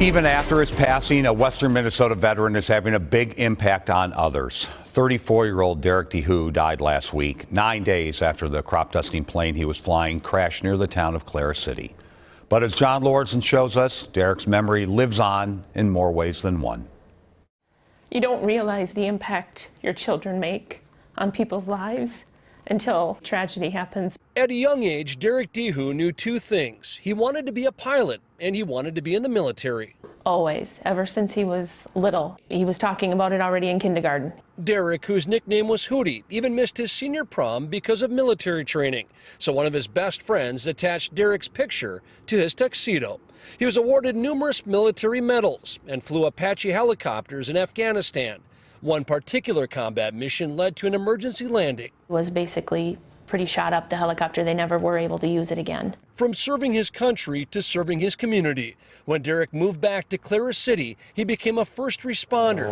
Even after his passing, a Western Minnesota veteran is having a big impact on others. 34-year-old Derek DuHoux died last week, 9 days after the crop dusting plane he was flying crashed near the town of Clara City. But as John Lordson shows us, Derek's memory lives on in more ways than one. You don't realize the impact your children make on people's lives until tragedy happens. At a young age, Derek DuHoux knew two things. He wanted to be a pilot and he wanted to be in the military. Always, ever since he was little. He was talking about it already in kindergarten. Derek, whose nickname was Hootie, even missed his senior prom because of military training. So one of his best friends attached Derek's picture to his tuxedo. He was awarded numerous military medals and flew Apache helicopters in Afghanistan. One particular combat mission led to an emergency landing. It was basically pretty shot up, the helicopter. They never were able to use it again. From serving his country to serving his community. When Derek moved back to Clara City, he became a first responder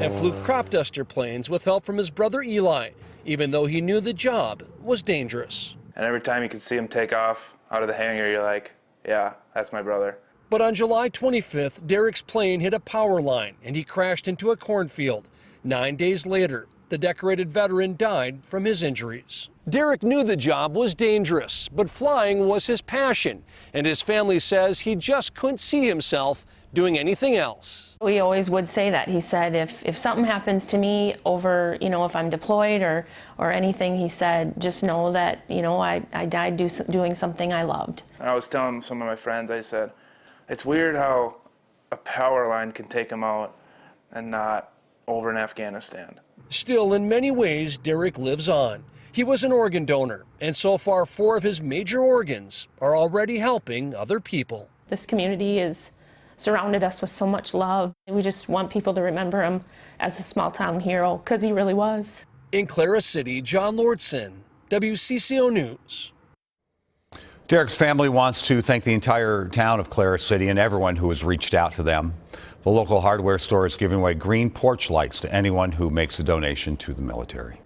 and flew crop duster planes with help from his brother Eli, even though he knew the job was dangerous. And every time you could see him take off out of the hangar, you're like, yeah, that's my brother. But on July 25th, Derek's plane hit a power line and he crashed into a cornfield. 9 days later, the decorated veteran died from his injuries. Derek knew the job was dangerous, but flying was his passion, and his family says he just couldn't see himself doing anything else. We always would say that. He said, if something happens to me over, if I'm deployed or anything, he said, just know that, I died doing something I loved. I was telling some of my friends, I said, it's weird how a power line can take him out and not over in Afghanistan. Still, in many ways, Derek lives on. He was an organ donor, and so far 4 of his major organs are already helping other people. This community has surrounded us with so much love. We just want people to remember him as a small-town hero, because he really was. In Clara City, John Lordson, WCCO News. Derek's family wants to thank the entire town of Clara City and everyone who has reached out to them. The local hardware store is giving away green porch lights to anyone who makes a donation to the military.